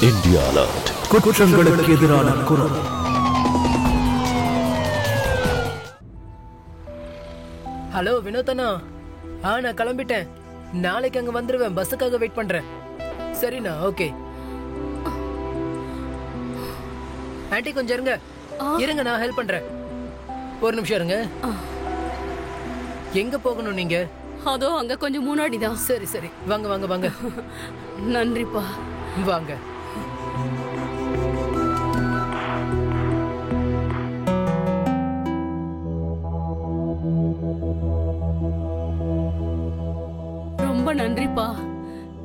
India alert. குற்றங்களுக்கு எதிரான குரல். ஹலோ வினோதனா, நான் கிளம்பிட்டேன். நாளைக்கு அங்க வந்துருவேன். பஸ்ஸுக்காக வெயிட் பண்றேன். சரிண்ணா, ஓகே. ஆன்ட்டி கொஞ்சம் இருங்க. இருங்க, நான் ஹெல்ப் பண்றேன். ஒரு நிமிஷம் இருங்க. எங்க போகணும் நீங்க? அதோ அங்க கொஞ்சம் முன்னாடிதான். சரி சரி, வாங்க வாங்க வாங்க. நன்றிப்பா. வாங்க. ரொம்ப நன்றிப்பா.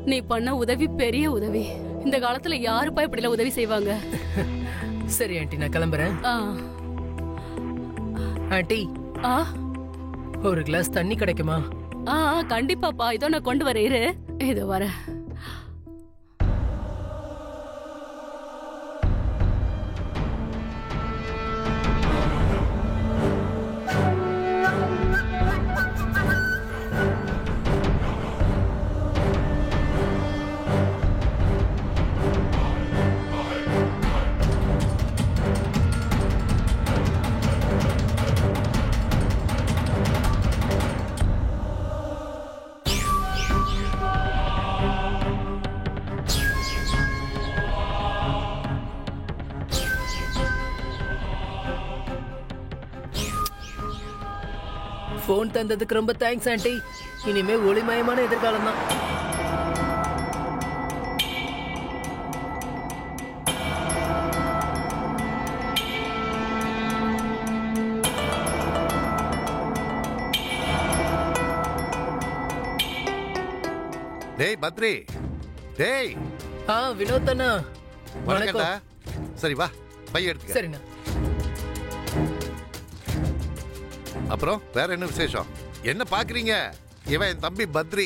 நீ பண்ண உதவி பெரிய உதவி. இந்த காலத்துல யாருப்பா இப்படிலாம் உதவி செய்வாங்க? சரி ஆன்ட்டி, நான் கிளம்புறேன். ஆன்ட்டி, ஒரு கிளாஸ் தண்ணி கிடைக்குமா? கண்டிப்பாப்பா. இதோ நான் கொண்டு வரேன். இரு, இதோ வர. போன் தந்ததுக்கு ரொம்ப தேங்க்ஸ் ஆன்ட்டி. இனிமே ஒளிமயமான எதிர்காலம் தான். டேய் பத்ரி, டேய். வினோதனா, வணக்கம்டா. சரி வா, பைய எடுத்துக்க. சரிண்ணா. அப்புறம் வேற என்ன விசேஷம்? என்ன பாக்குறீங்க? இவன் என் தம்பி பத்ரி.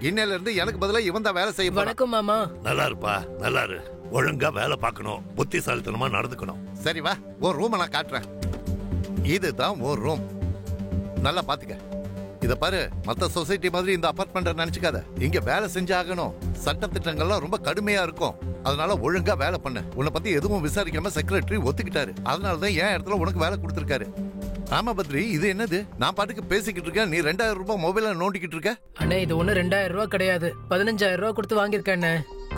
இன்னையில இருந்து எனக்கு பதிலா இவன் தான் வேலை செய்ய போறான். வணக்கம் மாமா. நல்லா இருப்பா, நல்லா இரு. ஒழுங்கா வேலை பார்க்கணும், புத்திசாலித்தனமா நடந்துக்கணும். சரி வா, உன் ரூமை நான் காட்டுறேன். இதுதான் உன் ரூம். நல்லா பாத்துக்க. இத பாரு, மத்த சொசைட்டி மாதிரி இந்த அபார்ட்மெண்ட் நினைச்சுக்காத. இங்க வேலை செஞ்சாகணும். சட்ட திட்டங்கள்லாம் ரொம்ப கடுமையா இருக்கும். அதனால ஒழுங்கா வேலை பண்ணு. உன்னை பத்தி எதுவும் விசாரிக்காம செக்ரட்டரி ஒத்துக்கிட்டாரு. அதனாலதான் என் இடத்துல உனக்கு வேலை கொடுத்திருக்காரு. ஆமா பத்ரி, இது என்னது? நான் பாட்டுக்கு பேசிக்கிட்டு இருக்கேன், நீ 2000 ரூபாய் மொபைல நோண்டிக்கிட்டு இருக்க. அண்ணே, இது ஒண்ணு 2000 ரூபாய் கிடையாது, 15000 ரூபாய் கொடுத்து வாங்கியிருக்கேன்.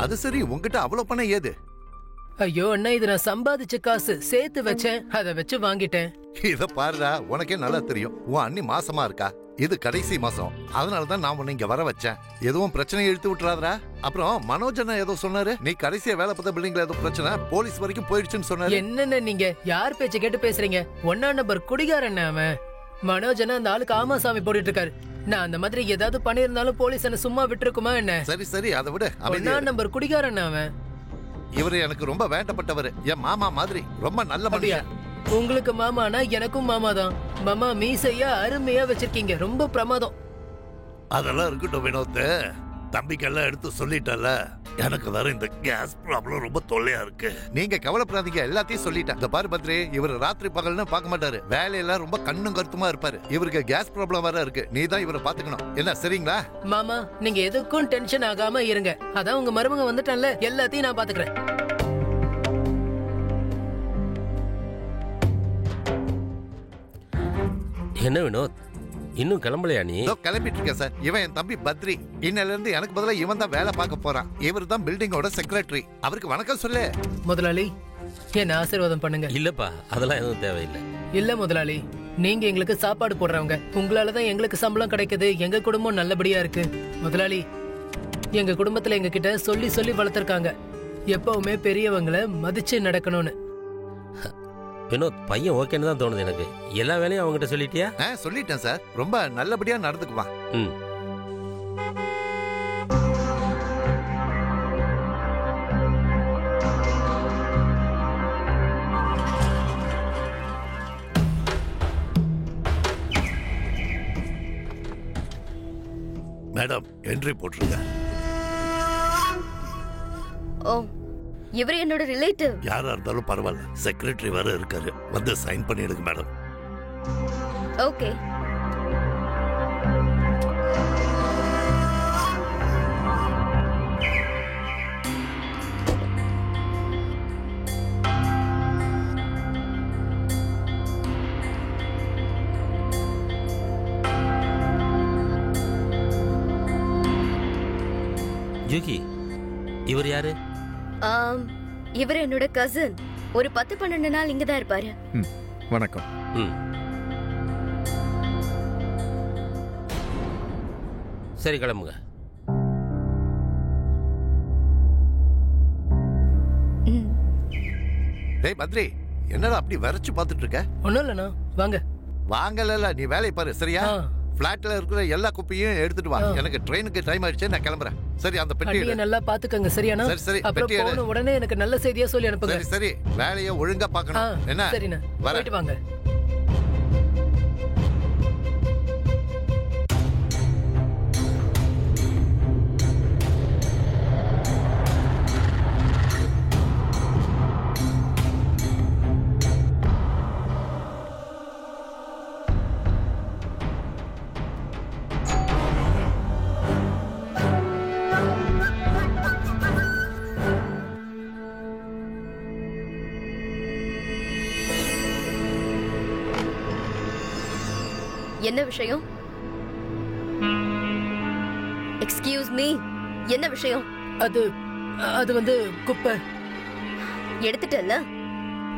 அது சரி, உங்ககிட்ட அவ்வளவு பணம் ஏது? ஐயோ அண்ணா, இது நான் சம்பாதிச்ச காசு, சேர்த்து வச்சேன், அதை வச்சு வாங்கிட்டேன். இத பாருடா, உனக்கே நல்லா தெரியும். உன் அண்ணி மாசமா இருக்கா. இது கடைசி மாசம். அதனாலதான் நான் உன்னை இங்க வர வச்சேன். எதுவும் பிரச்சனையை இழுத்து விட்டுறாதா. அப்புறம் மனோஜ் அண்ணா ஏதோ சொன்னாரு, நீ கடைசியா வேலை பார்த்த பில்டிங்ல ஏதோ பிரச்சனை, போலீஸ் வரைக்கும் போயிடுச்சுன்னு சொன்னாரு. என்னென்ன நீங்க யார் பேச்ச கேட்டு பேசுறீங்க? 1ஆம் நம்பர் குடிகாரன் அவன். மனோஜ் அண்ணா அந்த ஆளுக்கு ஆமாசாமி போட்டுட்டு இருக்காரு. நான் அந்த மாதிரி ஏதாவது பண்ணிருந்தாலும் போலீஸ் என்ன சும்மா விட்டுருக்குமா என்ன? சரி சரி, அதை விட. 1ஆம் நம்பர் குடிகாரன் அவன். இவரு எனக்கு ரொம்ப வேண்டப்பட்டவர், என் மாமா மாதிரி. ரொம்ப நல்ல மனுஷன். உங்களுக்கு மாமானா எனக்கும் மாமா தான். மாமா மீசையா அருமையா வச்சிருக்கீங்க, ரொம்ப பிரமாதம். அதெல்லாம் இருக்கட்டும் வினோத், தம்பிக்கெல்லாம் எடுத்து சொல்லிட்டல. எனக்கு வேற இந்த கேஸ் ப்ராப்ளம் ரொம்ப தொல்லையா இருக்கு. நீங்க கவலைப்படாதீங்க, எல்லாத்தையும் சொல்லிட்டேன். இந்த பாரு பத்ரி, இவர் ராத்திரி பகல்னு பார்க்க மாட்டாரு. வேலையெல்லாம் ரொம்ப கண்ணும் கருத்துமா இருப்பாரு. இவருக்கு கேஸ் ப்ராப்ளம் வேற இருக்கு. நீ தான் இவரை பாத்துக்கணும். என்ன சரிங்களா? மாமா, நீங்க எதுக்கும் டென்ஷன் ஆகாம இருங்க. அதான் உங்க மருமக வந்துட்டான்ல, எல்லாத்தையும் நான் பாத்துக்கிறேன். என்ன வினோத், இன்னும் கிளம்பலையா நீ? கிளம்பிட்டு இருக்கேன் சார். இவன் என் தம்பி பத்ரி. இன்னையில இருந்து எனக்கு பதிலா இவன் தான் வேலை பார்க்க போறான். இவர் தான் பில்டிங்கோட செக்ரட்டரி. அவருக்கு வணக்கம் சொல்லு. முதலாளி, என்ன ஆசீர்வாதம் பண்ணுங்க. இல்லப்பா, அதெல்லாம் எதுவும் தேவையில்லை. இல்ல முதலாளி, நீங்க எங்களுக்கு சாப்பாடு போடுறவங்க. உங்களாலதான் எங்களுக்கு சம்பளம் கிடைக்குது. எங்க குடும்பம் நல்லபடியா இருக்கு. முதலாளி, எங்க குடும்பத்துல எங்க கிட்ட சொல்லி சொல்லி வளர்த்திருக்காங்க, எப்பவுமே பெரியவங்களை மதிச்சு நடக்கணும்னு. வினோத், பையன் ஓகேன்னு தான் தோணுது எனக்கு. எல்லா வேலையும் அவங்ககிட்ட சொல்லிட்டியா? சொல்லிட்டேன் சார். ரொம்ப நல்லபடியா நடந்துக்குவான். மேடம், என்ட்ரி போட்டுருங்க. ஓ, இவர் என்னோட ரிலேட்டிவ். யாரா இருந்தாலும் பரவாயில்ல, செக்ரட்டரி வேற இருக்காரு. வந்து சைன் பண்ணிடுங்க மேடம். ஓகே. ஜூகி, இவர் யாரு? இவர் என்னோட கசின். ஒரு 10-12 நாள் இங்க தான் இருப்பாரு. வணக்கம். சரி, கிளம்புங்க. டேய் பத்ரி, என்னடா அப்படி வரைச்சு பார்த்துட்டு இருக்க? ஒன்றும் இல்லைண்ணா, வாங்க. வாங்கல, நீ வேலையை பாரு. சரியா? பிளாட்ல இருக்கிற எல்லா குப்பையும் எடுத்துட்டு வா. எனக்கு ட்ரெயினுக்கு டைம் ஆயிடுச்சு, நான் கிளம்புறேன். சரி, அந்த பெட்டியை நல்லா பாத்துக்கங்க. சரியாண்ணா? சரி, அப்புறம் போன உடனே எனக்கு நல்ல செய்தியா சொல்லி அனுப்புங்க. சரி சரி, வேலையை ஒழுங்கா பார்க்கணும். என்ன? சரிண்ணா, போயிட்டு வாங்க. என்ன விஷயம்? எக்ஸ்கியூஸ் மீ, என்ன விஷயம்? அது வந்து குப்பை எடுத்துட்டல.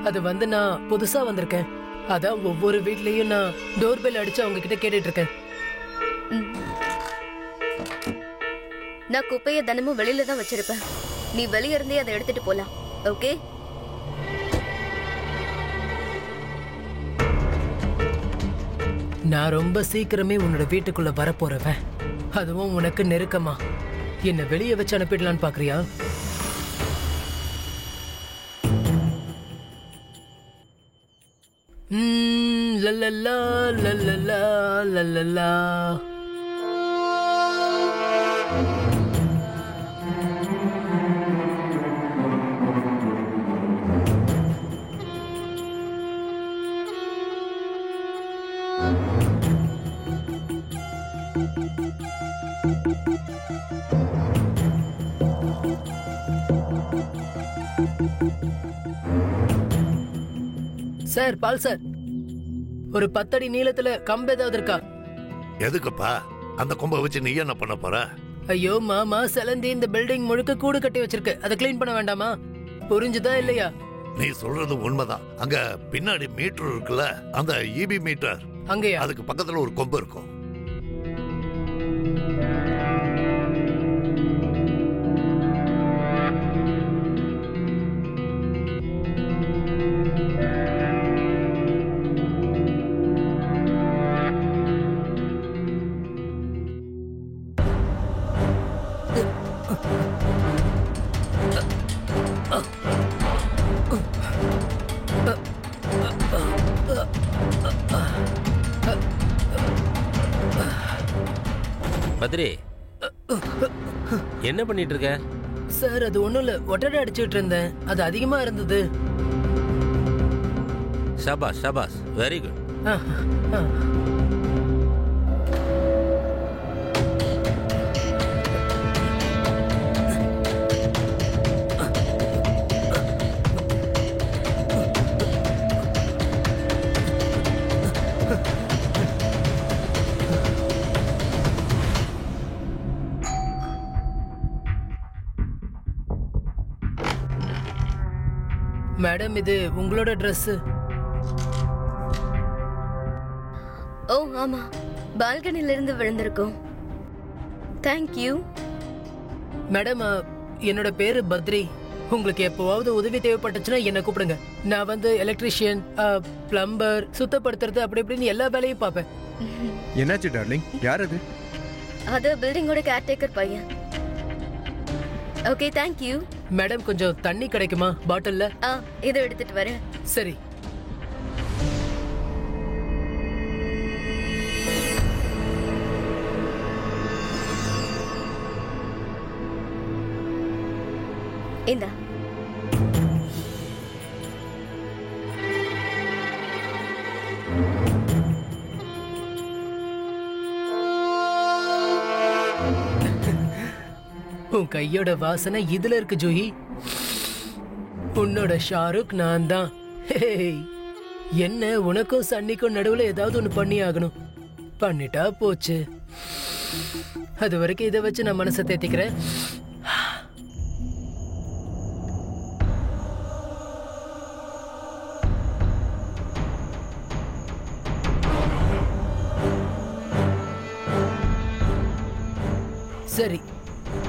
அது வந்து நான் புதுசா வந்திருக்கேன். அதான் ஒவ்வொரு வீட்லயும் நான் டோர் பெல் அடிச்சு அவங்க கிட்ட கேட்டுட்டு இருக்கேன். நான் குப்பையை தினமும் வெளியில தான் வச்சிருப்பேன். நீ வெளிய இருந்தே அதை எடுத்துட்டு போலாம். ஓகே? நான் ரொம்ப சீக்கிரமே உன்னோட வீட்டுக்குள்ள வரப்போறவன். அதுவும் உனக்கு நெருக்கமா. என்ன வெளியே வச்சு அனுப்பிடலான்னு பாக்குறியா? லல்லல்லா லல்லல்லா லல்லல்லா. சார், பால் சார், ஒரு 10 அடி நீளத்துல கம்பு ஏதாவது இருக்கா? எதுக்குப்பா? அந்த கொம்பை வச்சு நீ என்ன பண்ண போற? ஐயோ மாமா, செலந்தி இந்த பில்டிங் முழுக்க கூடு கட்டி வச்சிருக்கு. அதை கிளீன் பண்ண வேண்டாமா? புரிஞ்சுதா இல்லையா? நீ சொல்றது உண்மைதான். அங்க பின்னாடி மீட்டர் இருக்குல்ல, அந்த இபி மீட்டர், அங்கயா? அதுக்கு பக்கத்துல ஒரு கொம்பு இருக்கும். பத்ரி, என்ன பண்ணிட்டு இருக்க? சார், அது ஒண்ணும் இல்ல, ஒட்டடை அடிச்சுட்டு இருந்தேன். அது அதிகமா இருந்தது. ஷபாஸ் ஷபாஸ், வெரி குட். மேடம், இது உங்களோட ட்ரெஸ். ஓ ஆமா, பால்கனில இருந்து விழுந்திருக்கோம். Thank you. மேடம், என்னோட பேரு பத்ரி. உங்களுக்கு எப்போவாவது உதவி தேவைப்பட்டுச்சுன்னா என்ன கூப்பிடுங்க. நான் வந்து எலக்ட்ரிஷியன், பிளம்பர், சுத்தப்படுத்துறது, அப்படி இப்படின்னு எல்லா வேலையும் பார்ப்பேன். என்னாச்சு டார்லிங்? யார் அது? அது பில்டிங்கோட கேர்டேக்கர் பையன். Okay, thank you. மேடம், கொஞ்சம் தண்ணி கிடைக்குமா பாட்டில்ல? இதை எடுத்துட்டு வரேன். சரி. இந்தா. உன் கையோட வாசனை இதுல இருக்கு ஜூஹி. உன்னோட ஷாருக் நான் தான். என்ன, உனக்கும் சன்னிக்கும் நடுவுல ஏதாவது ஒண்ணு பண்ணி ஆகணும். பண்ணிட்டா போச்சு. அது வரைக்கும் இதை வச்சு நான் மனசை தேத்திக்கிறேன். சரி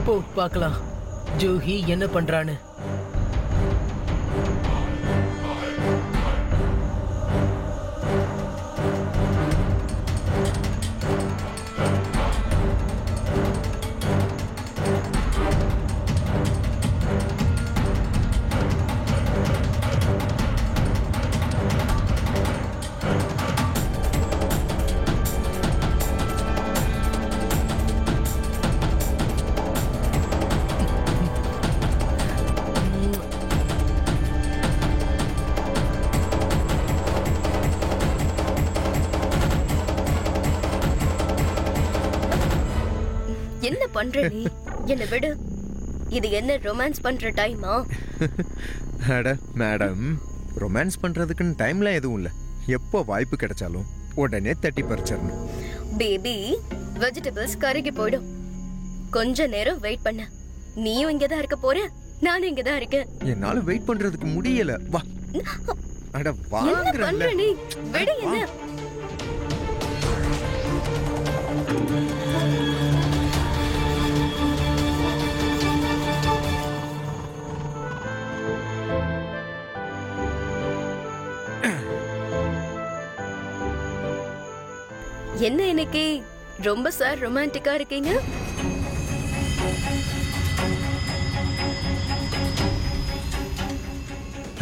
போ பார்க்கலாம் ஜூஹி என்ன பண்றான்னு. என்ன பண்ற நீ? என்ன விடு. இது என்ன ரொமான்ஸ் பண்ற டைமா? அட மேடம், ரொமான்ஸ் பண்றதுக்குன்னு டைம்லாம் எதுவும் இல்ல. எப்போ வாய்ப்பு கிடைச்சாலும் உடனே தட்டி பறிச்சிடணும். பேபி, வெஜிடபிள்ஸ் கருகி போயிடும். கொஞ்ச நேரம் வெயிட் பண்ண. நீயும் இங்கதான் இருக்க போற, நானும் இங்கதான் இருக்கேன். என்னால வெயிட் பண்றதுக்கு முடியல. வா. அட என்ன வாங்குறேன்ல. பண்ற நீ? விடு என்ன. என்ன இன்னைக்கு ரொம்ப சார் ரொமான்டிக்கா இருக்கீங்க?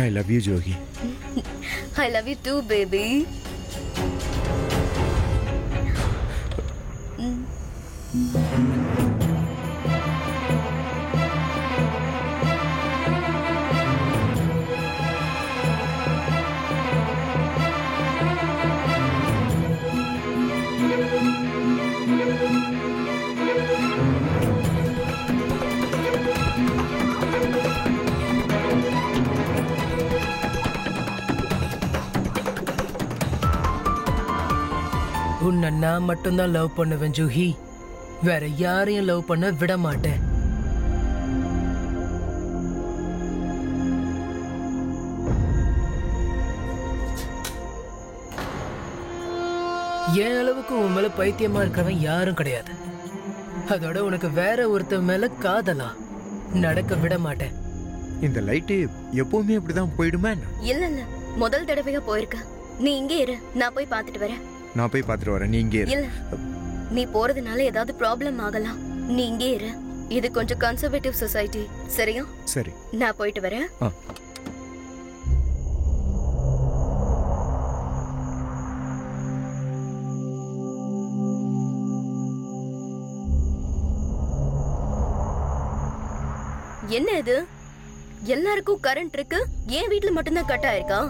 ஐ love you Jogi. I love you too, baby. உன்னை நான் மட்டும்தான் லவ் பண்ணுவேன் ஜூஹி. வேற யாரையும் லவ் பண்ண விட மாட்டேன். என் அளவுக்கு உன் மேல பைத்தியமா இருக்கிறவன் யாரும் கிடையாது. அதோட உனக்கு வேற ஒருத்தன் மேல காதலா நடக்க விட மாட்டேன். இந்த லைட்டு எப்பவுமே இப்படிதான் போயிடுமா என்ன? இல்ல இல்ல, முதல் தடவையா போயிருக்க. நீ இங்கே இரு, நான் போய் பார்த்துட்டு வரேன். நான் போய் பார்த்துட்டு வரேன். நீ இங்கே இரு. இல்ல, நீ போறதுனால ஏதாவது ப்ராப்ளம் ஆகலாம். நீ இங்கே இரு. இது கொஞ்சம் கன்சர்வேட்டிவ் சொசைட்டி, சரியா? சரி. நான் போயிட்டு வரேன். ஆ. என்ன இது? எல்லாருக்கும் கரண்ட் இருக்கு, ஏன் வீட்ல மட்டும்தான் கட் ஆயிருக்கா?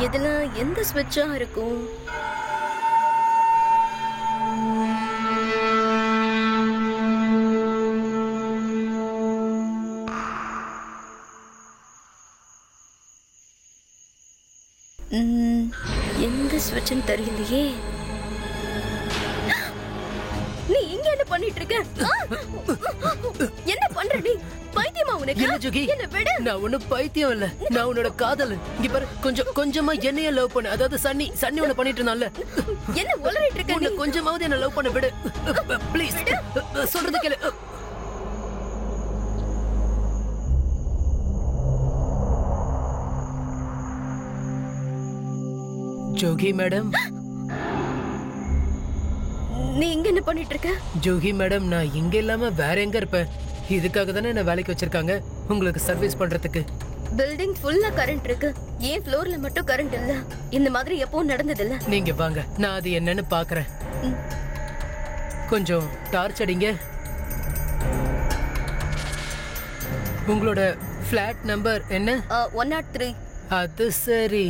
இதுல எந்த ஸ்விட்சா இருக்கும்? எந்த ஸ்விட்ச்னு தெரியலையே. நீ இங்க என்ன பண்ணிட்டு இருக்க? என்ன பண்ற நீ? பைத்தியமா உனக்கு? என்ன ஜோகி? என்ன விடு. நான் ஒன்னும் பைத்தியம் இல்ல, நான் உன்னோட காதல். இங்க பாரு, கொஞ்சமா என்னைய லவ் பண்ணு. அதாவது சன்னி உன்னை பண்ணிட்டு இருந்தான்ல. என்ன உளறிட்டு இருக்க நீ? கொஞ்சமாவது என்ன லவ் பண்ண விடு ப்ளீஸ். சொல்றது கேளு. ஜோகி மேடம். நீ இங்க என்ன பண்ணிட்டு இருக்க? ஜோகி மேடம், நான் இங்க இல்லாம வேற எங்க இருப்பேன்? இதுக்காக தானே என்ன வேலைக்கு வச்சிருக்காங்க, உங்களுக்கு சர்வீஸ் பண்றதுக்கு. பில்டிங் ஃபுல்லா கரண்ட் இருக்கு, ஏன் ஃப்ளோர்ல மட்டும் கரண்ட் இல்ல? இந்த மாதிரி எப்பவும் நடந்தது இல்ல. நீங்க வாங்க, நான் அது என்னன்னு பாக்குறேன். கொஞ்சம் டார்ச் அடிங்க. உங்களோட ஃபிளாட் நம்பர் என்ன? 103. அது சரி.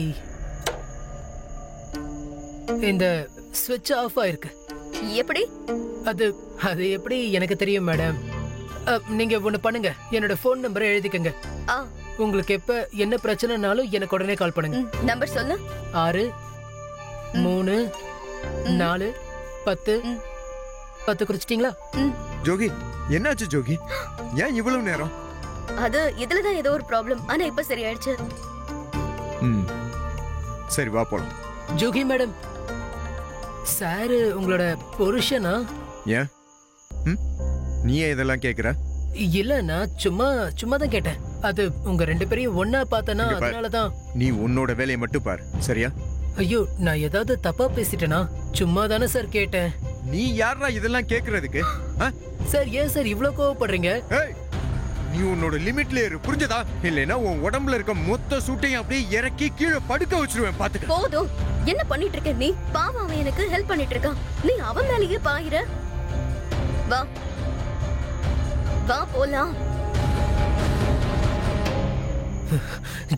இந்த ஸ்விட்ச் ஆஃப் ஆயிருக்கு. எப்படி? அது எப்படி எனக்கு தெரியும் மேடம். நீங்க ஒண்ணு பண்ணுங்க, என்னோட போன் நம்பரை எழுதிக்கங்க. உங்களுக்கு எப்ப என்ன பிரச்சனைனாலும் எனக்கு உடனே கால் பண்ணுங்க. நம்பர் சொல்லு. 6 3 4 10 10 குறிச்சிட்டீங்களா? ஜோகி என்னாச்சு ஜோகி? ஏன் இவ்வளவு நேரம்? அது இதுலதான் ஏதோ ஒரு ப்ராப்ளம். ஆனா இப்ப சரியாயிடுச்சு. சரி வா போலாம். ஜோகி மேடம், சார் உங்களோட புருஷனா? ஏன் நீ ஏன் இதெல்லாம் கேக்குற? இல்ல, நான் சும்மா தான் கேட்டேன். அது உங்க 2 பேரையும் ஒன்னா பார்த்தனா, அதனாலதான். நீ உன்னோட வேலையை மட்டும் பாரு, சரியா? ஐயோ, நான் ஏதாவது தப்பா பேசிட்டேனா? சும்மா தானே சார் கேட்டேன். நீ யாரா இதெல்லாம் கேக்குறதுக்கு? சார் ஏன் சார் இவ்ளோ கோவப்படுறீங்க? நீ உன்னோட லிமிட்ல இரு, புரிஞ்சதா? இல்லைன்னா உன் உடம்புல இருக்க மொத்த சூட்டையும் அப்படியே இறக்கி கீழே படுக்க வச்சிருவேன், பாத்துக்க. போதும், என்ன பண்ணிட்டு இருக்க நீ? பாவம், அவன் எனக்கு ஹெல்ப் பண்ணிட்டு இருக்கான். நீ அவன் மேலேயே பாயிர. வா வா போலாம்.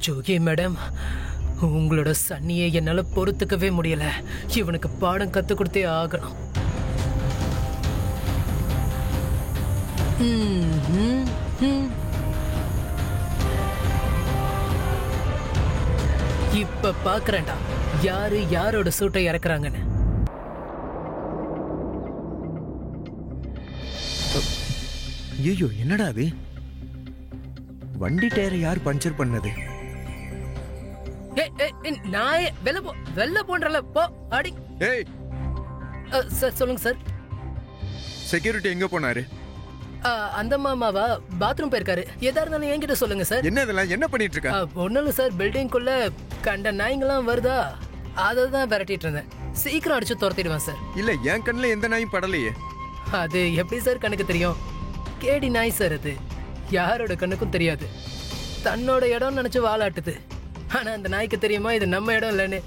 ஜோகி மேடம், உங்களோட சன்னியை என்னால பொறுத்துக்கவே முடியல. இவனுக்கு பாடம் கத்து கொடுத்தே ஆகணும். இப்ப பாக்குறேன்டா யாரு யாரோட சூட்டை இறக்குறாங்கன்னு. ஐயோ, என்னடா அது? வண்டி டயரை யார் பஞ்சர் பண்ணது? நான் வெள்ள போன்றல போ அடி. ஏய் சார் சொல்லுங்க சார். செக்யூரிட்டி எங்க போனாரு? அந்த மாமாவா பாத்ரூம் போயிருக்காரு. எதா இருந்தாலும் என்கிட்ட சொல்லுங்க சார். என்ன இதெல்லாம் என்ன பண்ணிட்டு இருக்க? ஒண்ணும் இல்ல சார், பில்டிங்குள்ள கண்ட நாய்ங்கெல்லாம் வருதா, அததான் விரட்டிட்டு இருந்தேன். சீக்கிரம் அடிச்சு துரத்திடுவேன் சார். இல்ல, என் கண்ணுல எந்த நாயும் படலையே. அது எப்படி சார் கணக்கு தெரியும்? கேடி நாய் சார் அது. யாரோட கண்ணுக்கும் தெரியாது. தன்னோட இடம் நினைச்சு வாலாட்டுது. ஆனா அந்த நாய்க்கு தெரியுமா இது நம்ம இடம் இல்லைன்னு?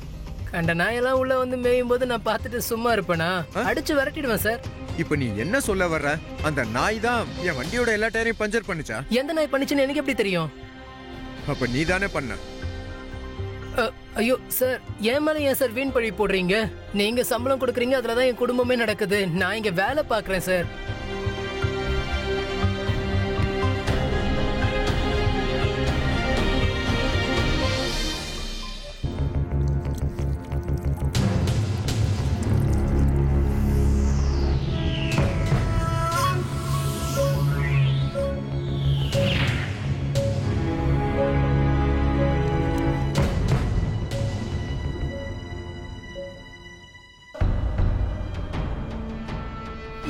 கண்ட நாயெல்லாம் உள்ள வந்து மேயும் போது நான் பார்த்துட்டு சும்மா இருப்பேனா? அடிச்சு விரட்டிடுவேன் சார். இப்ப நீ என்ன சொல்ல வர்ற? அந்த நாய் தான் என் வண்டியோட எல்லா டயரையும் பஞ்சர் பண்ணுச்சா? எந்த நாய் பண்ணுச்சுன்னு எனக்கு எப்படி தெரியும்? அப்ப நீ தானே பண்ண? ஐயோ சார், என் மேல ஏன் சார் வீண் பழி போடுறீங்க? நீங்க சம்பளம் கொடுக்குறீங்க, அதுலதான் என் குடும்பமே நடக்குது. நான் இங்க வேலை பாக்குறேன் சார்.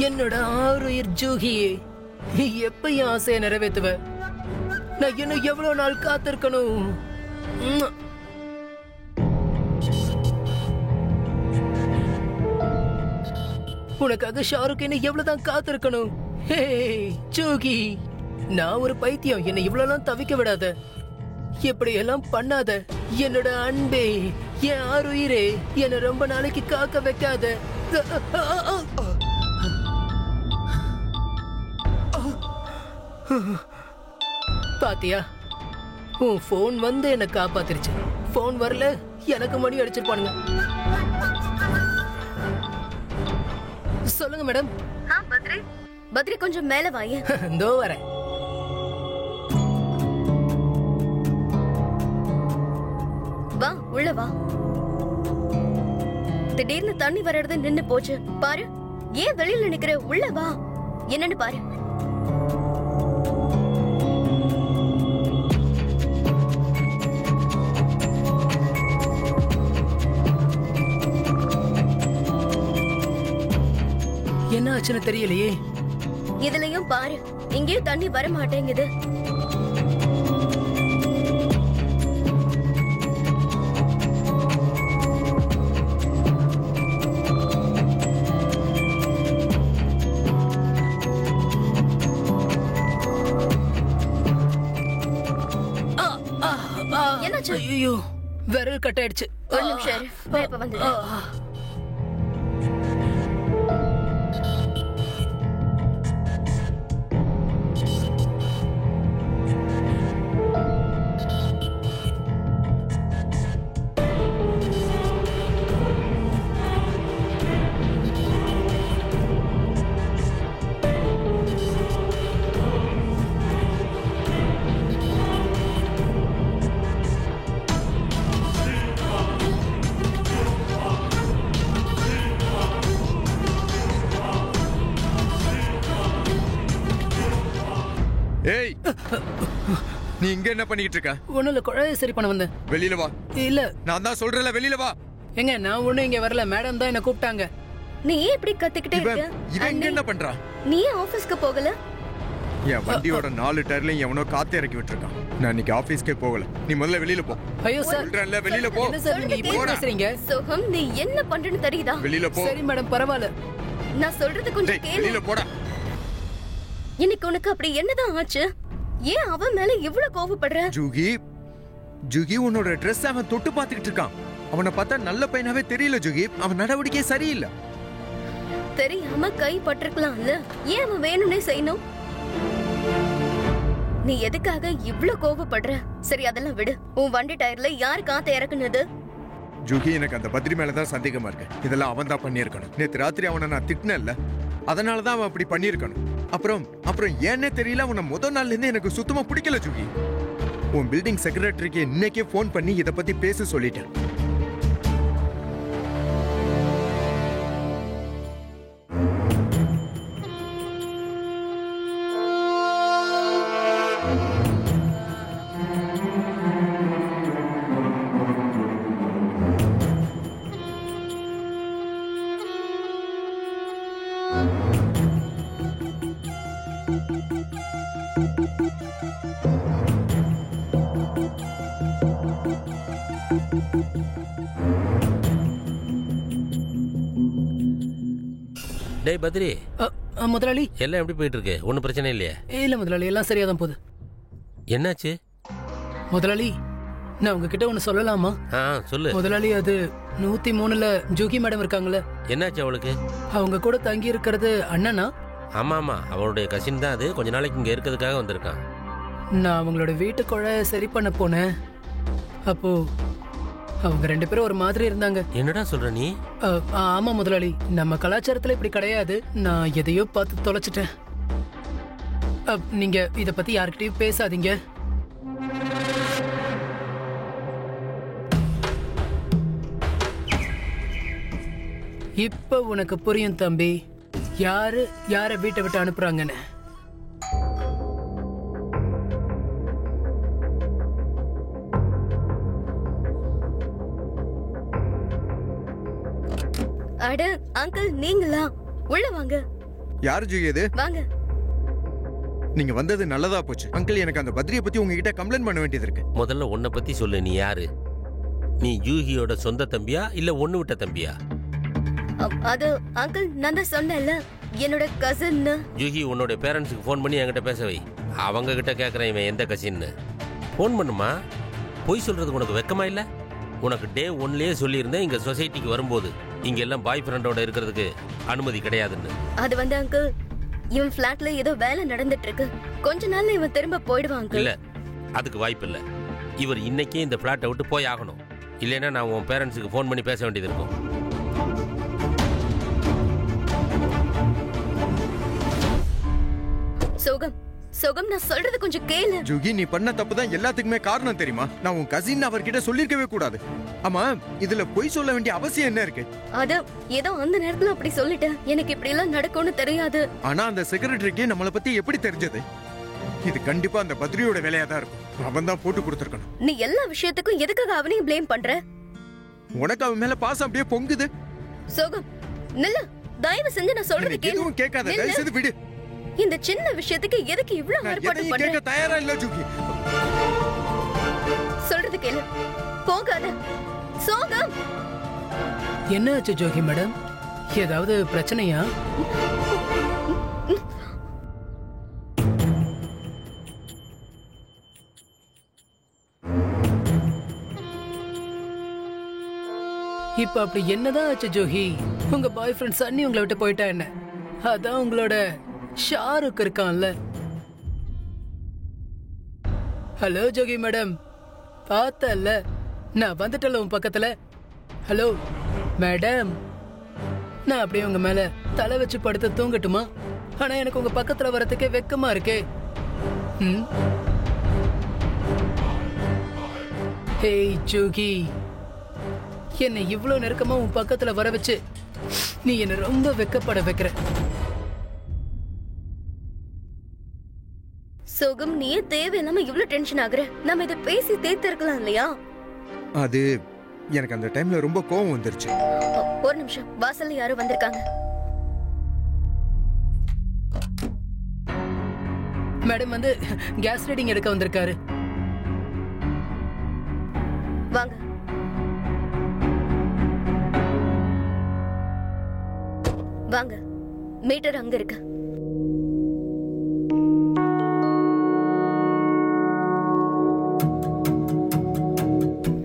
என்னோட ஆறுயிர் ஜூகியே, எப்ப என் ஆசையை நிறைவேத்துவ? நான் இன்னும் எவ்வளவு நாள் காத்திருக்கணும்? உனக்காக ஷாருக் என்ன எவ்வளவுதான் காத்திருக்கணும்? ஹே ஜூகி, நான் ஒரு பைத்தியம். என்னை இவ்வளவு தவிக்க விடாத. இப்படி எல்லாம் பண்ணாத. என்னோட அன்பே, என் ஆறுயிரே, என்னை ரொம்ப நாளைக்கு காக்க வைக்காத. பாத்தியா, உன் போன் வந்து என்ன காப்பாத்திருச்சு. போன் வரல, எனக்கு மணி அடிச்சிருப்பானுங்க. சொல்லுங்க மேடம். பத்ரி கொஞ்சம் மேல வாயே. இதோ வரேன். வா உள்ள வா. திடீர்னு தண்ணி வர்றது நின்னு போச்சு பாரு. ஏன் வெளியில நிக்கிற? உள்ள வா, என்னன்னு பாரு. என்ன ஆச்சுன்னு தெரியலையே. இதுலயும் பாரு, இங்கேயும் தண்ணி வர மாட்டேங்குது. என்னாச்சு? ஐயோ, விரல் கட் ஆயிடுச்சு. ஒரு நிமிஷம் இரு, நான் இப்ப வந்துடுறேன். ஏய், நீ இங்க என்ன பண்ணிட்டு இருக்க? ஒண்ணும் இல்ல, குழாயை சரி பண்ண வந்தேன். வெளியில வா. இல்ல நான் தான் சொல்றேன்ல, வெளியில வா. எங்க நான் ஒண்ணும் இங்க வரல, மேடம் தான் என்ன கூப்பிட்டாங்க. நீ ஏன் இப்படி கத்திக்கிட்டே இவன் இருக்க? இங்க என்ன பண்றான்? நீ ஏன் ஆபீஸ்க்கு போகல? என் வண்டியோட 4 டயர்லயும் எவனோ காத்து இறக்கி விட்டுருக்கான். நான் இன்னைக்கு ஆபீஸ்க்கே போகல. நீ முதல்ல வெளியில போ. ஐயோ சார், சொல்றேன்ல, வெளியில போ. என்ன சார் நீங்க இப்படி பேசுறீங்க? சோகம், நீ என்ன பண்றேன்னு தெரியுதா? வெளியில போ. சரி மேடம், பரவாயில்ல. நான் சொல்றது கொஞ்சம் டேய், கேளு. வெளியில போடா. இன்னைக்கு உனக்கு அப்படி என்னதான் ஆச்சு? ஏன் அவன் மேல இவ்வளவு கோவப்படுற? ஜுகி உன்னோட ட்ரெஸ் அவன் தொட்டு பாத்துக்கிட்டு இருக்கான். அவனை பார்த்தா நல்ல பையனாவே தெரியல ஜுகி. அவன் நடவடிக்கை சரியில்லை. தெரியாம கை பட்டிருக்கலாம்ல, ஏன் அவன் வேணும்னே செய்யணும்? நீ எதுக்காக இவ்ளோ கோவப்படுற? சரி, அதெல்லாம் விடு. உன் வண்டி டயர்ல யார் காத்த இறக்குனது? ஜுகி, எனக்கு அந்த பத்ரி மேலதான் சந்தேகமா இருக்கு. இதெல்லாம் அவன் தான் பண்ணியிருக்கணும். நேத்து ராத்திரி அவனை நான் திட்டினேன்ல, அதனாலதான் அவன் அப்படி பண்ணியிருக்கணும். அப்புறம் ஏன்னே தெரியல, அவனை முதல் நாள்ல இருந்து எனக்கு சுத்தமா பிடிக்கல ஜுகி. உன் பில்டிங் செக்ரட்டரிக்கு இன்னைக்கே போன் பண்ணி இத பத்தி பேச சொல்லிட்டேன். டேய் பத்ரி, முதலாளி, எல்லாம் எப்படி போயிட்டு இருக்கு? ஒன்றும் பிரச்சனை இல்லையே? இல்ல முதலாளி, எல்லாம் சரியா தான் போகுது. என்னாச்சு முதலாளி, நான் உங்ககிட்ட ஒண்ணு சொல்லலாமா? சொல்லு முதலாளி, அது 103ல ஜூகி மேடம் இருக்காங்கல்ல, என்னாச்சு அவளுக்கு? அவங்க கூட தங்கி இருக்கிறது அண்ணனா? ஆமா, அவளுடைய கசின் தான். அது கொஞ்ச நாளைக்கு இங்க இருக்கிறதுக்காக வந்திருக்கான். நான் அவங்களோட வீட்டு குழாயை சரி பண்ண போனேன். அப்போ அவங்க 2 பேரும் ஒரு மாதிரி இருந்தாங்க. என்னடா சொல்ற நீ? ஆமா முதலாளி, நம்ம கலாச்சாரத்துல இப்படி கிடையாது. நான் எதையோ பார்த்து தொலைச்சிட்டேன். நீங்க இத பத்தி யார்கிட்டயும் பேசாதீங்க. இப்ப உனக்கு புரியும் தம்பி, யார வீட்டை விட்டு அனுப்புறாங்கன்னு. அட அங்கிள், நீங்களா? உள்ள வாங்க. யாரு ஜுகி இது? வாங்க. நீங்க வந்தது நல்லதா போச்சு. அங்கிள், எனக்கு அந்த பத்ரியை பத்தி உங்ககிட்ட கம்ப்ளைண்ட் பண்ண வேண்டியது இருக்கு. முதல்ல உன்னை பத்தி சொல்லு. நீ யாரு? நீ யூகியோட சொந்த தம்பியா இல்ல ஒண்ணு விட்ட தம்பியா? அது அங்கிள், நான் தான் சொன்னேன்ல, என்னோட கசின். யூகி, உன்னோட பேரண்ட்ஸுக்கு ஃபோன் பண்ணி என்கிட்ட பேச வை. அவங்க கிட்ட கேட்கறேன் இவன் எந்த கசின்னு. ஃபோன் பண்ணுமா? பொய் சொல்றதுக்கு உனக்கு வெக்கமா இல்ல? உனக்கு டே 1லயே சொல்லியிருந்தேன் இங்க சொசைட்டிக்கு வரும்போது இங்க எல்லாம் பாய் ஃப்ரெண்டோட இருக்கிறதுக்கு அனுமதி கிடையாதுன்னு. அது வந்து அங்கிள், இவன் ஃபிளாட்ல ஏதோ வேலை நடந்துட்டு இருக்கு. கொஞ்ச நாள்ல இவன் திரும்ப போயிடுவான். இல்ல, அதுக்கு வாய்ப்பு இல்ல. இவர் இன்னைக்கே இந்த ஃபிளாட்டை விட்டு போய் ஆகணும். இல்லைன்னா நான் உன் பேரண்ட்ஸுக்கு ஃபோன் பண்ணி பேச வேண்டியது இருக்கும். சோகம், நான் சொல்றது கொஞ்சம் கேளு. ஜுகி, நீ பண்ண தப்பு தான் எல்லாத்துக்குமே காரணம் தெரியுமா? நான் உன் கசின் அவர்கிட்ட சொல்லிருக்கவே கூடாது. ஆமா, இதுல பொய் சொல்ல வேண்டிய அவசியம் என்ன இருக்கு? அது ஏதோ அந்த நேரத்துல அப்படி சொல்லிட்டேன். எனக்கு இப்படி எல்லாம் நடக்கும்னு தெரியாது. ஆனா அந்த செக்ரட்டரிக்கு நம்மளை பத்தி எப்படி தெரிஞ்சது? இது கண்டிப்பா அந்த பத்ரியோட வேலையா தான் இருக்கும். அவன் தான் போட்டு கொடுத்திருக்கணும். நீ எல்லா விஷயத்துக்கும் எதுக்காக அவனையும் ப்ளேம் பண்ற? உனக்கு அவன் மேல பாசம் அப்படியே பொங்குது. சோகம், நில்லு. தயவு செஞ்சு நான் சொல்றது கேளு. எதுவும் கேட்காத, தயவு செய்து விடு. இந்த சின்ன விஷயத்துக்கு எதுக்கு இவ்ளோ ஆர்ப்பாட்டம் பண்ற? கேட்க தயாரா இல்ல ஜுகி. சொல்றது கேளு. போகாத. சோகம். என்ன ஆச்சு ஜோகி மேடம்? ஏதாவது பிரச்சனையா? இப்ப அப்படி என்னதான் ஆச்சு ஜோகி? உங்க பாய் ஃப்ரெண்ட் சன்னி உங்களை விட்டு போயிட்டா என்ன? அதான் உங்களோட ஷாருக் இருக்கான்ல. ஹலோ ஜோகி மேடம், பார்த்தல நான் வந்துட்டல உன் பக்கத்துல. ஹலோ மேடம், நான் அப்படியே உங்க மேல தலை வச்சு படுத்து தூங்கட்டுமா? ஆனா எனக்கு உங்க பக்கத்துல வரதுக்கே வெக்கமா இருக்கே. ஹேய் ஜோகி, என்னை இவ்வளவு நெருக்கமா உன் பக்கத்துல வர வச்சு நீ என்ன ரொம்ப வெக்கப்பட வைக்கிற. சோகம், நீயே தேவையில்லாம இவ்வளவு டென்ஷன் ஆகுற. நம்ம இதை பேசி தேர்த்து இருக்கலாம் இல்லையா? அது எனக்கு அந்த டைம்ல ரொம்ப கோவம் வந்துருச்சு. ஒரு நிமிஷம், வாசல்ல யாரோ வந்திருக்காங்க. மேடம் வந்து கேஸ் ரீடிங் எடுக்க வந்திருக்காரு. வாங்க. வாங்க, மீட்டர் அங்க இருக்கு.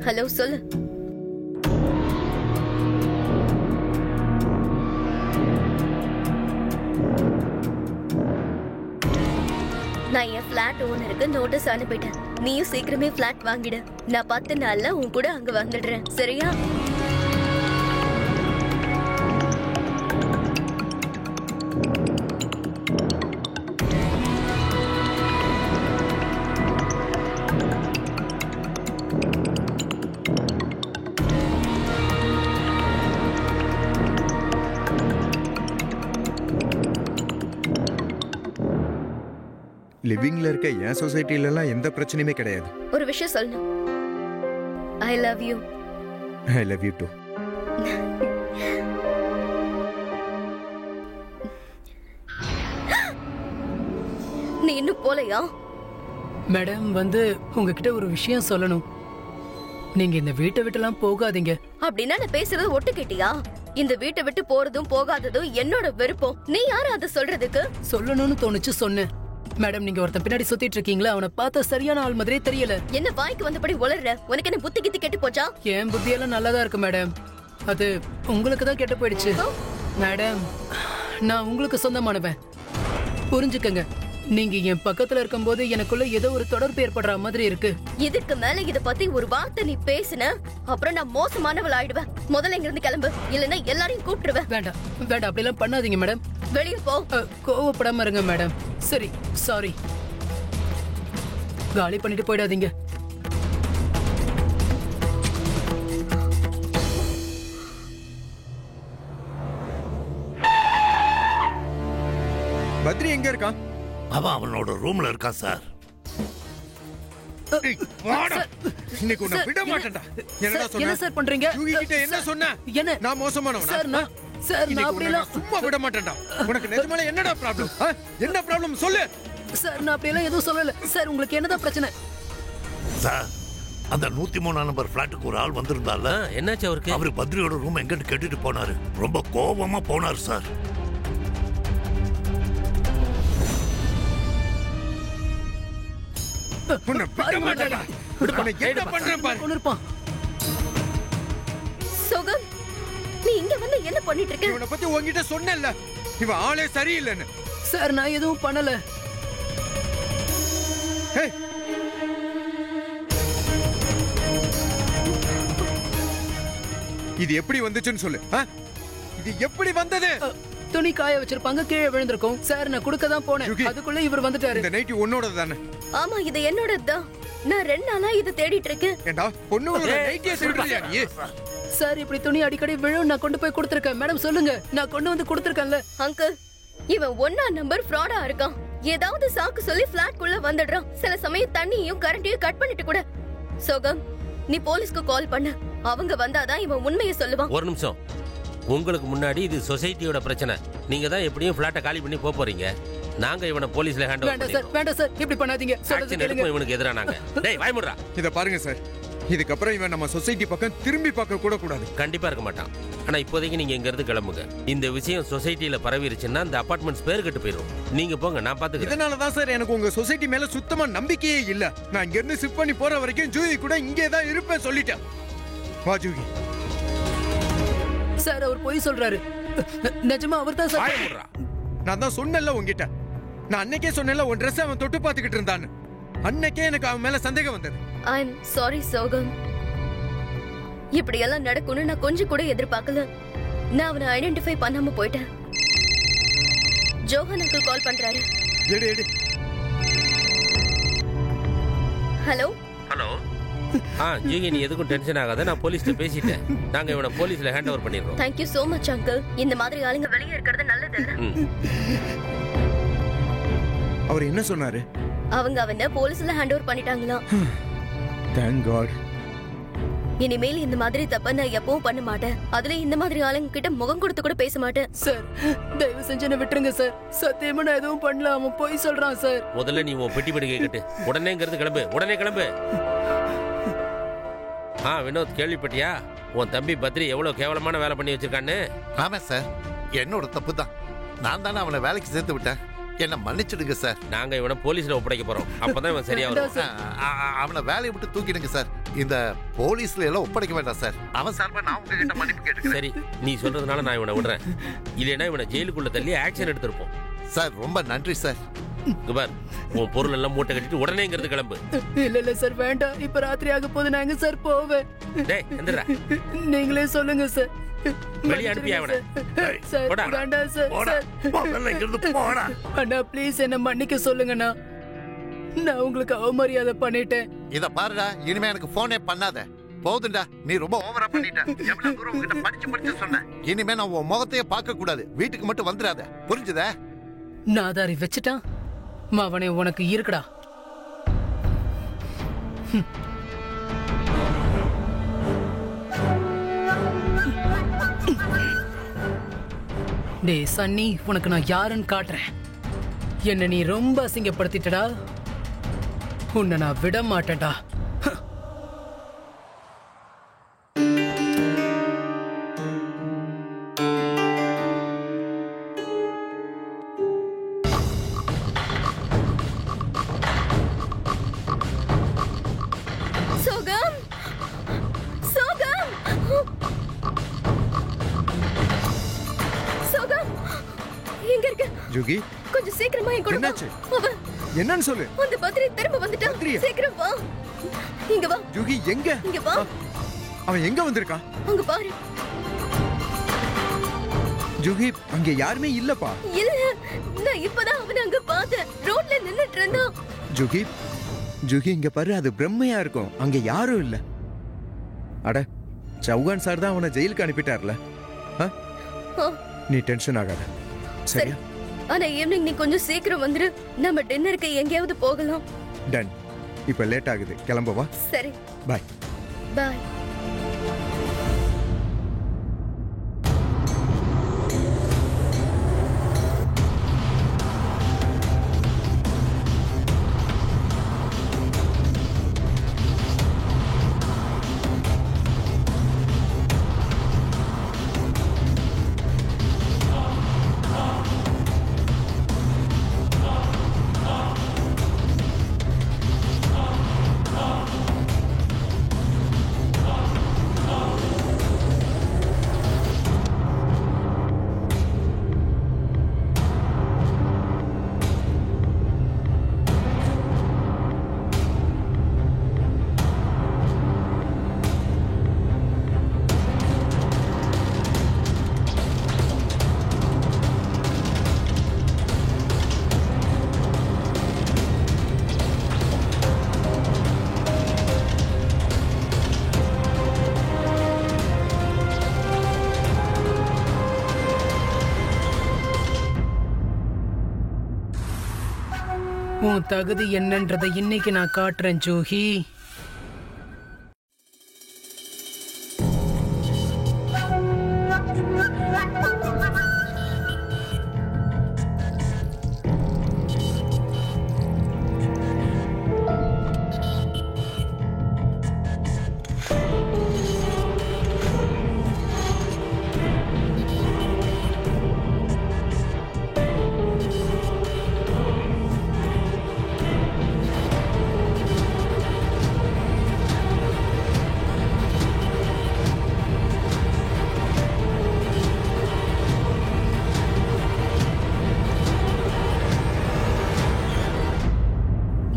ஹலோ, சொல்லு. நான் என் பிளாட் ஓனருக்கு நோட்டீஸ் அனுப்பிட்டேன். நீயும் சீக்கிரமே பிளாட் வாங்கிடு. நான் 10 நாள்ல உன் கூட அங்க வந்துடுறேன், சரியா? லிவிங்ல இருக்க என் சொசைட்டில எல்லாம் எந்த பிரச்சனையுமே கிடையாது. ஒரு விஷயம் சொல்லணும். I love you. I love you too. நீ இன்னும் போலையா? மேடம் வந்து உங்ககிட்ட ஒரு விஷயம் சொல்லணும். நீங்க இந்த வீட்டை விட்டுலாம் போகாதீங்க. அப்படின்னா நான் பேசுறது ஒட்டு கேட்டியா? இந்த வீட்டை விட்டு போறதும் போகாததும் என்னோட விருப்பம். நீ யாரு அதை சொல்றதுக்கு? சொல்லணும்னு தோணுச்சு சொன்னேன். மேடம், நீங்க ஒருத்தன் பின்னாடி சுத்திட்டு இருக்கீங்களா? அவனை பார்த்தா சரியான ஆள் மாதிரியே தெரியல. என்ன வாய்க்கு வந்தபடி உளர்ற? உனக்கு என்ன புத்தி கித்தி கெட்டு போச்சா? என் புத்தியெல்லாம் நல்லாதான் இருக்கு மேடம். அது உங்களுக்கு தான் கெட்டு போயிடுச்சு. மேடம், நான் உங்களுக்கு சொந்தமானவன், புரிஞ்சுக்கங்க. நீங்க என் பக்கத்துல இருக்கும்போது எனக்குள்ள ஏதோ ஒரு தொடர்பு ஏற்படுற மாதிரி இருக்கு. இதுக்கு மேல இத பத்தி ஒரு வார்த்தை நீ பேசுன, அப்புறம் நான் மோசமானவள் ஆயிடுவேன். முதல்ல இங்க இருந்து கிளம்பு, இல்லன்னா எல்லாரையும் கூப்பிட்டுருவேன். வேண்டாம் வேண்டாம், அப்படிலாம் பண்ணாதீங்க மேடம். வெளியே போ. கோவப்படாம இருங்க மேடம். சரி, சாரி. காலி பண்ணிட்டு போயிடாதீங்க. பத்ரி எங்க இருக்கான்? அவன் அவனோட ரூம்ல இருக்கான் சார். இன்னைக்கு உன்னை விட மாட்டேன்டா. என்னடா சொன்ன? என்ன சார் பண்றீங்க? யூகி கிட்ட என்ன சொன்ன? என்ன? நான் மோசமானவனா? சார் நான் இன்னைக்கு அப்படி உன்னை நான் சும்மா விட மாட்டேன்டா. உனக்கு நிஜமாலே என்னடா ப்ராப்ளம்? என்ன ப்ராப்ளம் சொல்லு. சார் நான் அப்படி எல்லாம் எதுவும் சொல்லல. சார் உங்களுக்கு என்னதான் பிரச்சனை? சார், அந்த 103 நம்பர் பிளாட்டுக்கு ஒரு ஆள் வந்திருந்தால. என்னாச்சு அவருக்கு? அவரு பத்ரியோட ரூம் எங்கன்னு கேட்டுட்டு போனாரு. ரொம்ப கோபமா போனாரு சார். உன்னை விட மாட்டேன்டா. உன்னை என்ன பண்றேன் பாரு. கொன்னுருப்பான். சுகம், நீ இங்க வந்து என்ன பண்ணிட்டு இருக்க? இவனை பத்தி உன்கிட்ட சொன்னேன்ல, இவன் ஆளே சரியில்லைன்னு. சார் நான் எதுவும் பண்ணல. ஏய், இது எப்படி வந்துச்சுன்னு சொல்லு. இது எப்படி வந்தது? துணி காய வச்சிருப்பாங்க, கீழே விழுந்திருக்கும். சார் நான் குடுக்க தான் போனேன், யுகி, அதுக்குள்ள இவர் வந்துட்டாரு. இந்த நைட்டி உன்னோடது தானே? ஆமா, இது என்னோடதுதான். நான் 2 நாளா இது தேடிட்டு இருக்கேன். ஏண்டா பொண்ணுங்களோட நைட்டியை திருடுறியா நீ? சார் இப்படி துணி அடிக்கடி விழும், நான் கொண்டு போய் கொடுத்துருக்கேன். மேடம் சொல்லுங்க, நான் கொண்டு வந்து கொடுத்துருக்கேன்ல. அங்கிள், இவன் 1 நம்பர் ஃப்ராடா இருக்கான். ஏதாவது சாக்கு சொல்லி பிளாட் குள்ள வந்துடுறான். சில சமயம் தண்ணியையும் கரண்டையும் கட் பண்ணிட்டு கூட. சோகம், நீ போலீஸ்க்கு கால் பண்ணு. அவங்க வந்தாதான் இவன் உண்மையை சொல்லுவான். ஒரு நிமிஷம். உங்களுக்கு முன்னாடி இது சொசைட்டியோட பிரச்சனை. நீங்க தான் எப்படியும் பிளாட்டை காலி பண்ணி போறீங்க. நாங்க இவனை போலீஸ்ல ஹேண்ட் ஓவர் வேண்டாம் சார், வேண்டாம் சார், இப்படி பண்ணாதீங்க. சொல்றது கேளுங்க. இவனுக்கு எதிரா நாங்க. டேய் வாய் மூடுடா. இத பாருங்க சார், இதுக்கப்புறம் இவன் நம்ம சொசைட்டி பக்கம் திரும்பி பார்க்க கூட கூடாது. கண்டிப்பா இருக்க மாட்டான். ஆனா இப்போதைக்கு நீங்க இங்க இருந்து கிளம்புங்க. இந்த விஷயம் சொசைட்டில பரவிருச்சுன்னா இந்த அபார்ட்மெண்ட்ஸ் பேர் கெட்டு போயிடும். நீங்க போங்க, நான் பாத்துக்கிறேன். இதனாலதான் சார் எனக்கு உங்க சொசைட்டி மேல சுத்தமா நம்பிக்கையே இல்ல. நான் இங்க இருந்து ஷிஃப்ட் பண்ணி போற வரைக்கும் ஜூயி கூட இங்கே தான் இருப்பேன் சொல்லிட்டேன். வா ஜூயி. சார் அவர் போய் சொல்றாரு. நிஜமா அவர் தான் வாய் சார். மூடுடா. நான் தான் சொன்னேன்ல உன்கிட்ட. நான் அன்னைக்கே சொன்னேன்ல உன் ட்ரெஸ் அவன் தொட்டு பார்த்துக்கிட்டு இருந்தான்னு. அன்னைக்கே எனக்கு அவன் மேல சந்தேகம் வந்தது. ஐ அம் சாரி சோகம். இப்படி எல்லாம் நடக்கும்னு நான் கொஞ்சம் கூட எதிர்பார்க்கல. நான் அவனை ஐடென்டிஃபை பண்ணாம போயிட்டேன். ஜோஹன் அங்கிள் கால் பண்றாரு. எடு எடு. Hello hello. ஜிகி, நீ எதுக்கும் டென்ஷன் ஆகாத. நான் போலீஸ்ல பேசிட்டேன். நாங்க இவனை போலீஸ்ல ஹேண்ட் ஓவர் பண்ணிடுறோம். Thank you so much uncle. இந்த மாதிரி ஆளுங்க வெளியே இருக்கிறது நல்லது இல்ல. அவர் என்ன சொன்னாரு? அவங்க அவனை போலீஸ்ல ஹேண்ட் ஓவர் பண்ணிட்டாங்களாம். Thank God. இனிமேல் இந்த மாதிரி தப்ப நான் எப்பவும் பண்ண மாட்டேன். அதுல இந்த மாதிரி ஆளுங்க கிட்ட முகம் கொடுத்து கூட பேச மாட்டேன். சார் தயவு செஞ்சு என்ன விட்டுருங்க சார். சத்தியமா நான் எதுவும் பண்ணல. அவன் போய் சொல்றான் சார். முதல்ல நீ உன் பெட்டி படுக்கை கட்டு. உடனேங்கிறது கிளம்பு, உடனே கிளம்பு. வினோத், கேள்விப்பட்டியா உன் தம்பி பத்ரி எவ்வளவு கேவலமான வேலை பண்ணி வச்சிருக்கான்னு? ஆமா சார், என்னோட தப்பு தான். நான் தானே அவனை வேலைக்கு சேர்த்து விட்டேன். என்ன மன்னிச்சிடுங்க சார். நாங்க இவனை போலீஸ்ல ஒப்படைக்க போறோம். அப்பதான் இவன் சரியா வரும். அவனை வேலையை விட்டு தூக்கிடுங்க சார். இந்த போலீஸ்ல எல்லாம் ஒப்படைக்க வேண்டாம் சார். அவன் சார்பா நான் உங்ககிட்ட மன்னிப்பு கேட்டுக்கிறேன். சரி, நீ சொல்றதுனால நான் இவனை விடுறேன். இல்லைன்னா இவனை ஜெயிலுக்குள்ள தள்ளி ஆக்ஷன் எடுத்திருப்போம். சார் ரொம்ப நன்றி சார். குபார், உன் பொருள் எல்லாம் மூட்டை கட்டிட்டு உடனேங்கிறது கிளம்பு. இல்ல சார் வேண்டாம். இப்ப ராத்திரி ஆக போது நான் எங்க சார் போவேன்? டேய் எந்திரா. நீங்களே சொல்லுங்க சார். வெளிய அனுப்பியா அவனை? சார் போடா. வேண்டாம் சார். போடா, முதல்ல இங்கிருந்து போடா. அண்ணா ப்ளீஸ் என்ன மன்னிக்க சொல்லுங்கண்ணா. நான் உங்களுக்கு அவமரியாதை பண்ணிட்டேன். இத பாருடா, இனிமே எனக்கு போனே பண்ணாத. போதுண்டா, நீ ரொம்ப ஓவரா பண்ணிட்ட. எவ்வளவு தூரம் உன்கிட்ட படிச்சு சொன்னேன். இனிமே நான் உன் முகத்தையே பார்க்க கூடாது. வீட்டுக்கு மட்டும் வந்துடாத, புரிஞ்சுதா? நாதாரி வச்சுட்டான். அவனே உனக்கு இருக்குடா. டேய் சன்னி, உனக்கு நான் யாருன்னு காட்டுறேன். என்ன நீ ரொம்ப அசிங்கப்படுத்திட்டடா. உன்னை நான் விட மாட்டேன்டா. சோகம், சோகம், சோகம், எங்க இருக்க? ஜுகி, கொஞ்சம் சீக்கிரமா என் கூட வா. என்னாச்சு? அவன் என்னன்னு சொல்லு. அந்த பத்ரி திரும்ப வந்துட்டான். பத்ரியா? சீக்கிரம் வா. இங்க வா. ஜுகி எங்க? இங்க வா. அவன் எங்க வந்திருக்கான்? அங்க பாரு. ஜுகி, அங்க யாருமே இல்லப்பா. இல்ல, நான் இப்பதான் அவனை அங்க பார்த்தேன். ரோட்ல நின்னுட்டு இருந்தான். ஜுகி, ஜுகி இங்க பாரு, அது பிரம்மையா இருக்கும். அங்க யாரும் இல்ல. அட, சௌகான் சார் தான் அவனை ஜெயிலுக்கு அனுப்பிட்டார்ல. ஆ, நீ டென்ஷன் ஆகாத, சரி. சரியா? ஆனா ஈவினிங் நீ கொஞ்சம் சீக்கிரம் வந்துரு. நம்ம டின்னருக்கு எங்கேயாவது போகலாம். டன். இப்ப லேட் ஆகுது, கிளம்பவா? சரி, பாய். பாய். உன் தகுதி என்னன்றதை இன்னைக்கு நான் காட்டுறேன் ஜூஹி.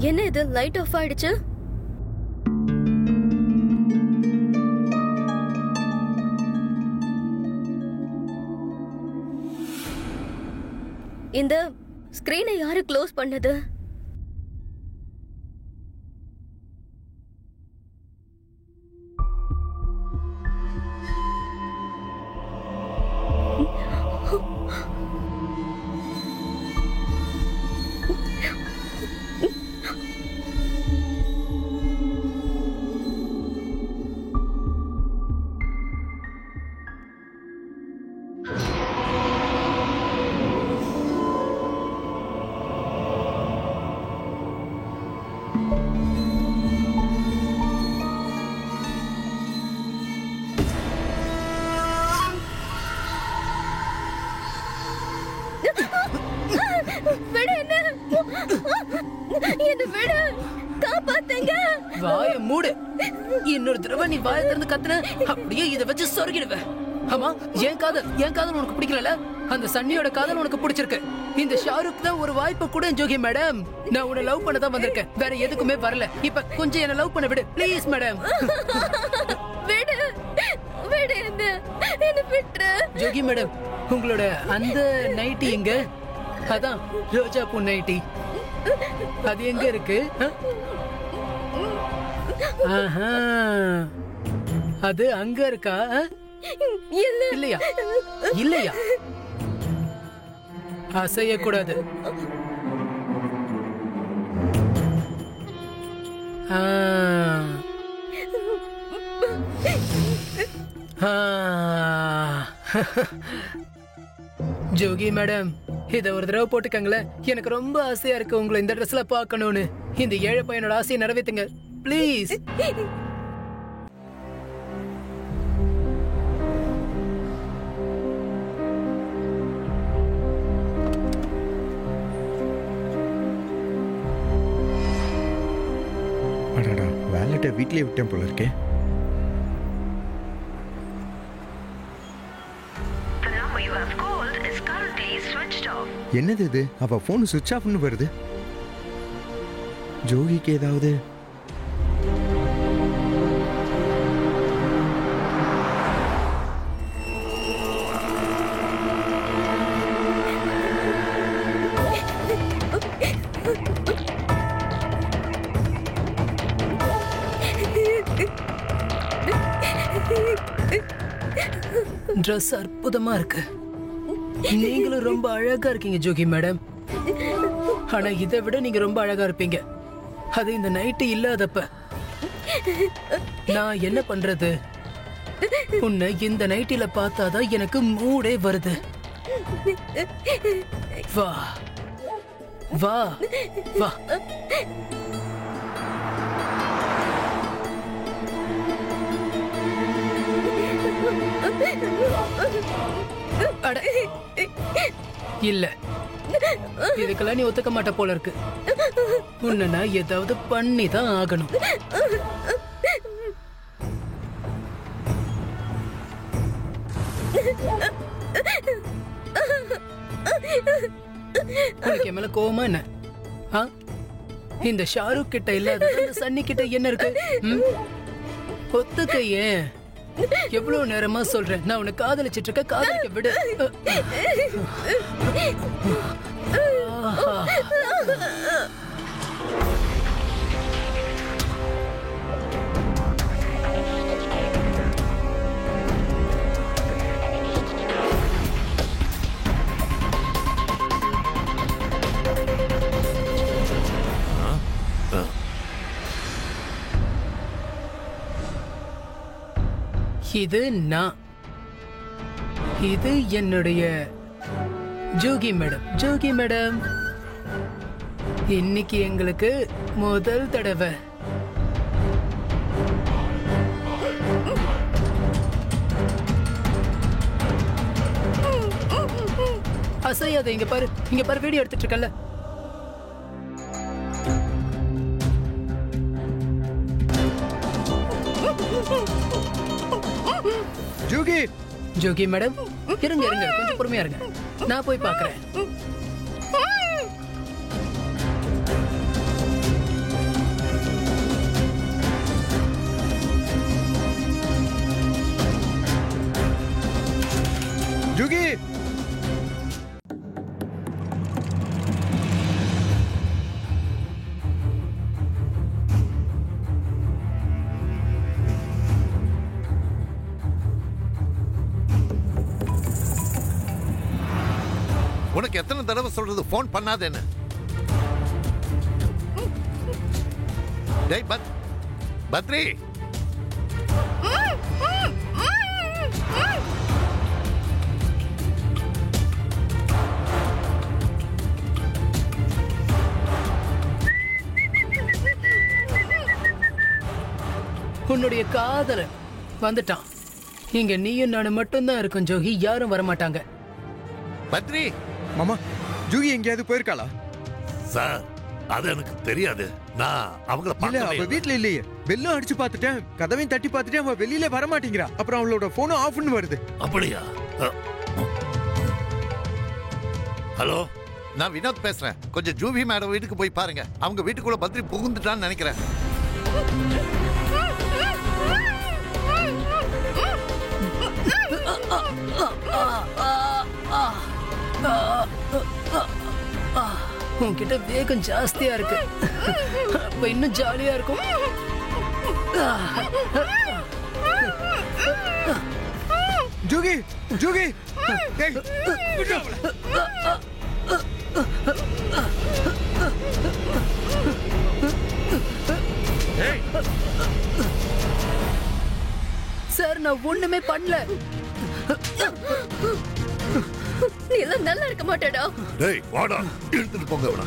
என்ன இது, லைட் ஆஃப் ஆயிடுச்சு? இந்த ஸ்கிரீனை யாரு க்ளோஸ் பண்ணது? என்ன விடு, காப்பாத்துங்க. வாய மூடு. இன்னொரு தடவை நீ வாய திறந்து கத்துன அப்படியே இதை வச்சு சொருகிடுவேன். ஆமா, என் காதல் உனக்கு பிடிக்கல. அந்த சன்னியோட காதல் உனக்கு பிடிச்சிருக்கு. இந்த ஷாருக் தான் ஒரு வாய்ப்பு கூட. ஜோகி மேடம், நான் உன்னை லவ் பண்ண தான் வந்திருக்கேன், வேற எதுக்குமே வரல. இப்ப கொஞ்சம் என்ன லவ் பண்ண விடு ப்ளீஸ் மேடம். விடு விடு, என்ன விட்டுரு. ஜோகி மேடம், உங்களோட அந்த நைட்டி எங்க? அதான் ரோஜா பூ நைட்டி, அது எங்க இருக்கு? ஆஹா, அது அங்க இருக்கா? இல்லையா? இல்லையா? அசையக்கூடாது. ஜோகி மேடம், இத ஒரு தடவை போட்டுக்கங்களேன். எனக்கு ரொம்ப ஆசையா இருக்கு உங்களை இந்த ட்ரெஸ்ல பார்க்கணும்னு. இந்த ஏழை பையனோட ஆசையை நிறைவேத்துங்க ப்ளீஸ். அடடா, வேலட்டை வீட்லயே விட்டேன் போல இருக்கே. என்னது இது? அவ போன் சுவிட்ச் ஆஃப்னு வருது. ஜோகிக்கு ஏதாவது? ட்ரெஸ் அற்புதமா இருக்கு. நீங்களும் ரொம்ப அழகா இருக்கீங்க ஜோகி மேடம். ஆனா இதை விட நீங்க ரொம்ப அழகா இருப்பீங்க, அது இந்த நைட்டு இல்லாதப்ப. நான் என்ன பண்றது? உன்னை இந்த நைட்டில பார்த்தாதான் எனக்கு மூடே வருது. வா வா வா. அட இல்ல, இதுக்கெல்லாம் நீ ஒத்துக்க மாட்ட போல இருக்கு. உன்னை நான் ஏதாவது பண்ணி தான் ஆகணும். உனக்கு என் மேல கோவமா என்ன? இந்த ஷாருக் கிட்ட இல்லாத சன்னி கிட்ட என்ன இருக்கு? ஒத்துக்க. ஏன் எவ்வளவு நேரமா சொல்றேன், நான் உன்னை காதலிச்சிட்டு இருக்க, காதலிக்க விடு. இது நான், இது என்னுடைய ஜோகி மேடம். ஜோகி மேடம், இன்னைக்கு எங்களுக்கு முதல் தடவை. அசையாத. இங்க பாரு, இங்க பாரு, வீடியோ எடுத்துட்டு இருக்கல. ஜோகி, ஜோகி மேடம், இருங்க இருங்க, கொஞ்சம் பொறுமையா இருங்க, நான் போய் பார்க்கறேன். ஜோகி, உனக்கு எத்தனை தடவை சொல்றது போன் பண்ணாதேன்னு? டேய் பத்ரி, உன்னுடைய காதலன் வந்துட்டான். இங்க நீயும் நானும் மட்டும்தான் இருக்கும் ஜோகி, யாரும் வரமாட்டாங்க. பத்ரி மாமா, ஜோகி எங்கேயாவது போயிருக்காளா? சார், அது எனக்கு தெரியாது. நான் அவங்கள இல்ல அவ பார்க்கவே வீட்ல இல்லையே. பெல்லும் அடிச்சு பார்த்துட்டேன், கதவையும் தட்டி பார்த்துட்டேன், அவ வெளியில வர மாட்டேங்கிறா. அப்புறம் அவளோட போனும் ஆஃப்னு வருது. அப்படியா? ஹலோ, நான் வினோத் பேசுறேன். கொஞ்சம் ஜூவி மேடம் வீட்டுக்கு போய் பாருங்க. அவங்க வீட்டுக்குள்ள பத்ரி புகுந்துட்டான்னு நினைக்கிறேன். உன்கிட்ட வேகம் ஜாஸ்தியா இருக்கு. அப்ப இன்னும் ஜாலியா இருக்கும். ஜூகி ஜூகி டேய், விடு அவள. சார் நான் ஒண்ணுமே பண்ணல. நீ எல்லாம் நல்லா இருக்க மாட்டேடா. டேய் வாடா, எடுத்துட்டு போங்க அவன.